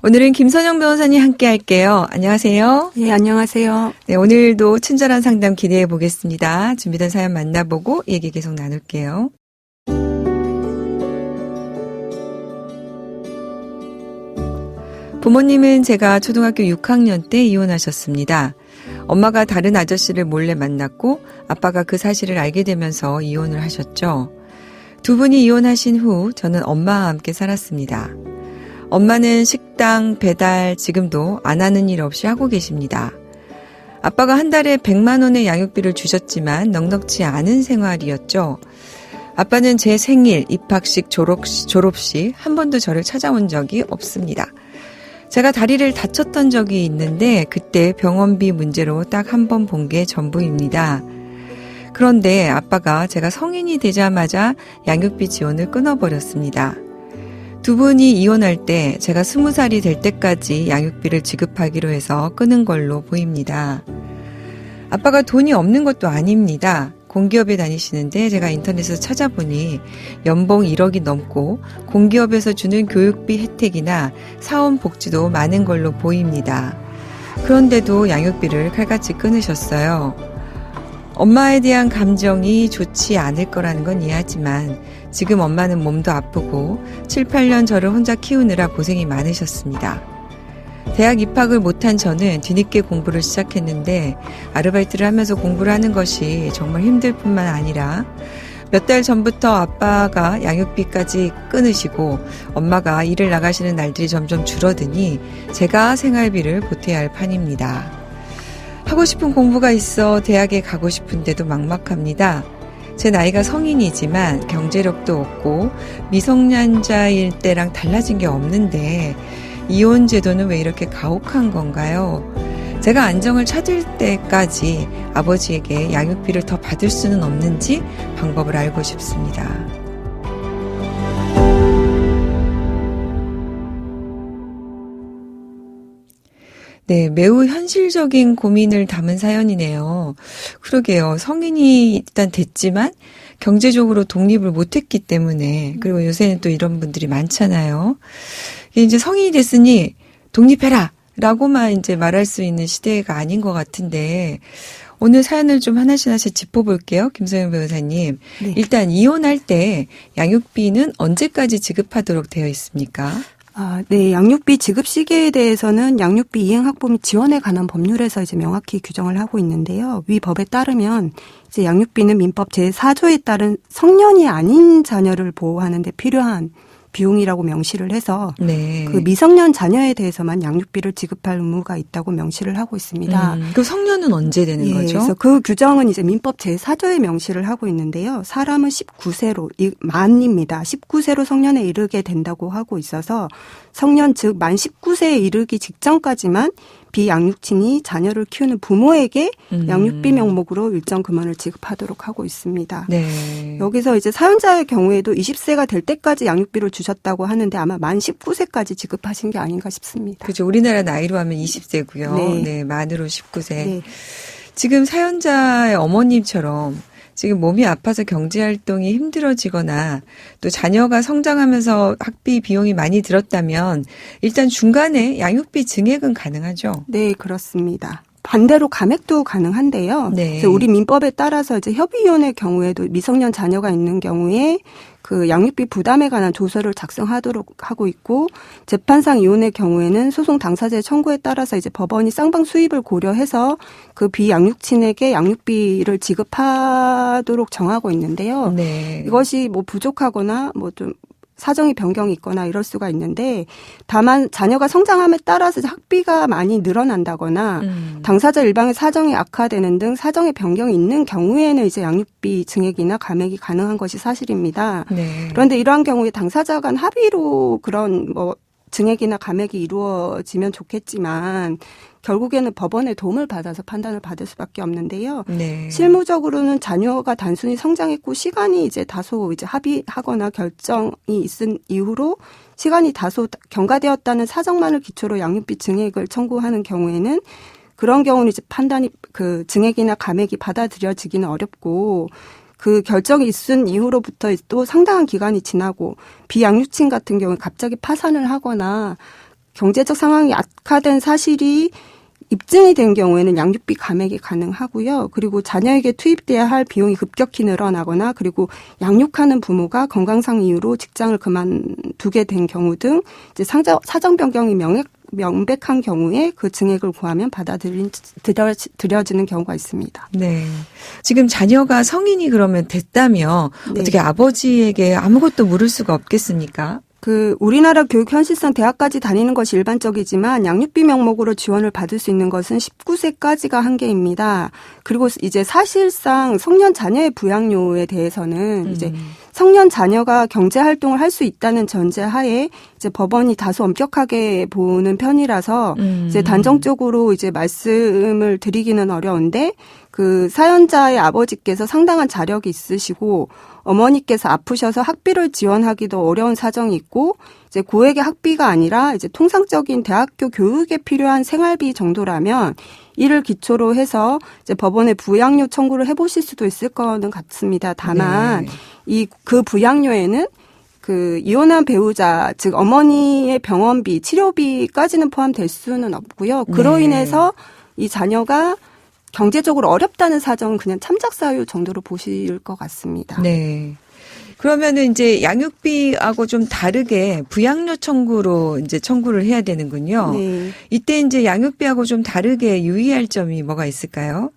오늘은 김선영 변호사님 함께 할게요. 안녕하세요. 네, 안녕하세요. 네, 오늘도 친절한 상담 기대해 보겠습니다. 준비된 사연 만나보고 얘기 계속 나눌게요. 부모님은 제가 초등학교 6학년 때 이혼하셨습니다. 엄마가 다른 아저씨를 몰래 만났고 아빠가 그 사실을 알게 되면서 이혼을 하셨죠. 두 분이 이혼하신 후 저는 엄마와 함께 살았습니다. 엄마는 식당, 배달, 지금도 안 하는 일 없이 하고 계십니다. 아빠가 한 달에 100만 원의 양육비를 주셨지만 넉넉지 않은 생활이었죠. 아빠는 제 생일, 입학식, 졸업식 한 번도 저를 찾아온 적이 없습니다. 제가 다리를 다쳤던 적이 있는데 그때 병원비 문제로 딱 한 번 본 게 전부입니다. 그런데 아빠가 제가 성인이 되자마자 양육비 지원을 끊어버렸습니다. 두 분이 이혼할 때 제가 20살이 될 때까지 양육비를 지급하기로 해서 끊은 걸로 보입니다. 아빠가 돈이 없는 것도 아닙니다. 공기업에 다니시는데 제가 인터넷에서 찾아보니 연봉 1억이 넘고 공기업에서 주는 교육비 혜택이나 사원복지도 많은 걸로 보입니다. 그런데도 양육비를 칼같이 끊으셨어요. 엄마에 대한 감정이 좋지 않을 거라는 건 이해하지만 지금 엄마는 몸도 아프고 7, 8년 저를 혼자 키우느라 고생이 많으셨습니다. 대학 입학을 못한 저는 뒤늦게 공부를 시작했는데 아르바이트를 하면서 공부를 하는 것이 정말 힘들 뿐만 아니라 몇 달 전부터 아빠가 양육비까지 끊으시고 엄마가 일을 나가시는 날들이 점점 줄어드니 제가 생활비를 보태야 할 판입니다. 하고 싶은 공부가 있어 대학에 가고 싶은데도 막막합니다. 제 나이가 성인이지만 경제력도 없고 미성년자일 때랑 달라진 게 없는데 이혼 제도는 왜 이렇게 가혹한 건가요? 제가 안정을 찾을 때까지 아버지에게 양육비를 더 받을 수는 없는지 방법을 알고 싶습니다. 네, 매우 현실적인 고민을 담은 사연이네요. 그러게요. 성인이 일단 됐지만 경제적으로 독립을 못했기 때문에 그리고 요새는 또 이런 분들이 많잖아요. 이제 성인이 됐으니 독립해라 라고만 이제 말할 수 있는 시대가 아닌 것 같은데 오늘 사연을 좀 하나씩 짚어볼게요. 김소영 변호사님. 네. 일단 이혼할 때 양육비는 언제까지 지급하도록 되어 있습니까? 네. 양육비 지급 시기에 대해서는 양육비 이행 확보 및 지원에 관한 법률에서 이제 명확히 규정을 하고 있는데요. 위 법에 따르면 이제 양육비는 민법 제4조에 따른 성년이 아닌 자녀를 보호하는 데 필요한 비용이라고 명시를 해서 네. 그 미성년 자녀에 대해서만 양육비를 지급할 의무가 있다고 명시를 하고 있습니다. 그 성년은 언제 되는 거죠? 그래서 그 규정은 이제 민법 제4조에 명시를 하고 있는데요. 사람은 19세로 만입니다. 19세로 성년에 이르게 된다고 하고 있어서 성년 즉 만 19세에 이르기 직전까지만 비양육친이 자녀를 키우는 부모에게 양육비 명목으로 일정 금원을 지급하도록 하고 있습니다. 네. 여기서 이제 사연자의 경우에도 20세가 될 때까지 양육비를 주셨다고 하는데 아마 만 19세까지 지급하신 게 아닌가 싶습니다. 그렇죠. 우리나라 나이로 하면 20세고요. 네, 네 만으로 19세. 네. 지금 사연자의 어머님처럼 지금 몸이 아파서 경제활동이 힘들어지거나 또 자녀가 성장하면서 학비 비용이 많이 들었다면 일단 중간에 양육비 증액은 가능하죠? 네, 그렇습니다. 반대로 감액도 가능한데요. 네. 우리 민법에 따라서 이제 협의이혼의 경우에도 미성년 자녀가 있는 경우에 그 양육비 부담에 관한 조서를 작성하도록 하고 있고 재판상 이혼의 경우에는 소송 당사자의 청구에 따라서 이제 법원이 쌍방 수입을 고려해서 그 비양육친에게 양육비를 지급하도록 정하고 있는데요. 네. 이것이 뭐 부족하거나 뭐 좀 사정이 변경이 있거나 이럴 수가 있는데 다만 자녀가 성장함에 따라서 학비가 많이 늘어난다거나 당사자 일방의 사정이 악화되는 등 사정의 변경이 있는 경우에는 이제 양육비 증액이나 감액이 가능한 것이 사실입니다. 네. 그런데 이러한 경우에 당사자 간 합의로 그런 뭐 증액이나 감액이 이루어지면 좋겠지만 결국에는 법원의 도움을 받아서 판단을 받을 수밖에 없는데요. 네. 실무적으로는 자녀가 단순히 성장했고 시간이 이제 다소 이제 합의하거나 결정이 있은 이후로 시간이 다소 경과되었다는 사정만을 기초로 양육비 증액을 청구하는 경우에는 그런 경우는 이제 판단이 그 증액이나 감액이 받아들여지기는 어렵고 그 결정이 있은 이후로부터 또 상당한 기간이 지나고 비양육친 같은 경우에 갑자기 파산을 하거나 경제적 상황이 악화된 사실이 입증이 된 경우에는 양육비 감액이 가능하고요. 그리고 자녀에게 투입돼야 할 비용이 급격히 늘어나거나 그리고 양육하는 부모가 건강상 이유로 직장을 그만두게 된 경우 등 이제 사정 변경이 명백한 경우에 그 증액을 구하면 받아들여지는 경우가 있습니다. 네. 지금 자녀가 성인이 그러면 됐다며 네. 어떻게 아버지에게 아무것도 물을 수가 없겠습니까? 우리나라 교육 현실상 대학까지 다니는 것이 일반적이지만 양육비 명목으로 지원을 받을 수 있는 것은 19세까지가 한계입니다. 그리고 이제 사실상 성년 자녀의 부양료에 대해서는 이제 성년 자녀가 경제 활동을 할 수 있다는 전제하에 이제 법원이 다소 엄격하게 보는 편이라서 이제 단정적으로 이제 말씀을 드리기는 어려운데 그 사연자의 아버지께서 상당한 자력이 있으시고 어머니께서 아프셔서 학비를 지원하기도 어려운 사정이 있고 이제 고액의 학비가 아니라 이제 통상적인 대학교 교육에 필요한 생활비 정도라면 이를 기초로 해서 이제 법원에 부양료 청구를 해보실 수도 있을 거는 같습니다. 다만 그 부양료에는 그 이혼한 배우자 즉 어머니의 병원비, 치료비까지는 포함될 수는 없고요. 그로 인해서 이 자녀가 경제적으로 어렵다는 사정은 그냥 참작 사유 정도로 보실 것 같습니다. 네. 그러면은 이제 양육비하고 좀 다르게 부양료 청구로 이제 청구를 해야 되는군요. 네. 이때 이제 양육비하고 좀 다르게 유의할 점이 뭐가 있을까요?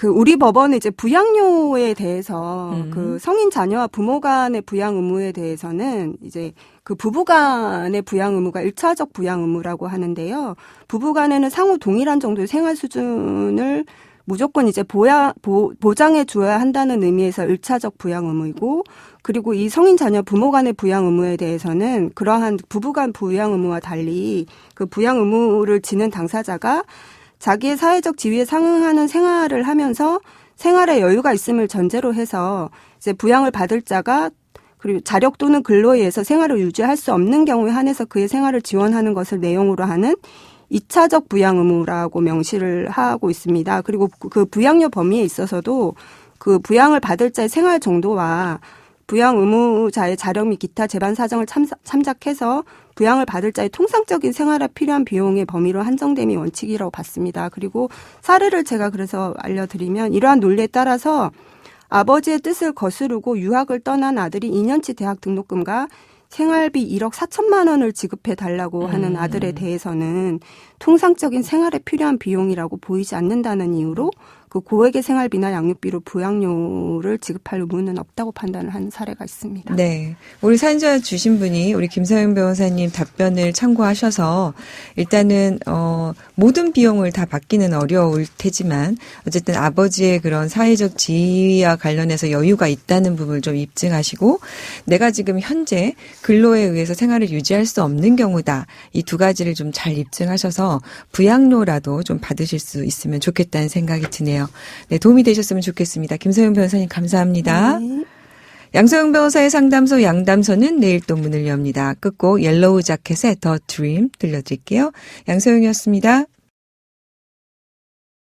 우리 법원은 이제 부양료에 대해서 그 성인 자녀와 부모 간의 부양 의무에 대해서는 이제 그 부부 간의 부양 의무가 1차적 부양 의무라고 하는데요. 부부 간에는 상호 동일한 정도의 생활 수준을 무조건 이제 보장해 줘야 한다는 의미에서 1차적 부양 의무이고 그리고 이 성인 자녀 부모 간의 부양 의무에 대해서는 그러한 부부 간 부양 의무와 달리 그 부양 의무를 지는 당사자가 자기의 사회적 지위에 상응하는 생활을 하면서 생활에 여유가 있음을 전제로 해서 이제 부양을 받을 자가 그리고 자력 또는 근로에 의해서 생활을 유지할 수 없는 경우에 한해서 그의 생활을 지원하는 것을 내용으로 하는 2차적 부양 의무라고 명시를 하고 있습니다. 그리고 그 부양료 범위에 있어서도 그 부양을 받을 자의 생활 정도와 부양 의무자의 자력 및 기타 재반 사정을 참작해서 부양을 받을 자의 통상적인 생활에 필요한 비용의 범위로 한정됨이 원칙이라고 봤습니다. 그리고 사례를 제가 그래서 알려드리면 이러한 논리에 따라서 아버지의 뜻을 거스르고 유학을 떠난 아들이 2년치 대학 등록금과 생활비 1억 4천만 원을 지급해 달라고 하는 아들에 대해서는 통상적인 생활에 필요한 비용이라고 보이지 않는다는 이유로 그 고액의 생활비나 양육비로 부양료를 지급할 의무는 없다고 판단을 하는 사례가 있습니다. 네. 우리 사연자 주신 분이 우리 김서영 변호사님 답변을 참고하셔서 일단은 모든 비용을 다 받기는 어려울 테지만 어쨌든 아버지의 그런 사회적 지위와 관련해서 여유가 있다는 부분을 좀 입증하시고 내가 지금 현재 근로에 의해서 생활을 유지할 수 없는 경우다. 이 두 가지를 좀 잘 입증하셔서 부양료라도 좀 받으실 수 있으면 좋겠다는 생각이 드네요. 네, 도움이 되셨으면 좋겠습니다. 김서영 변호사님 감사합니다. 네. 양서영 변호사의 상담소 양담소는 내일 또 문을 엽니다. 끝곡 옐로우 자켓의 더 드림 들려드릴게요. 양서영이었습니다.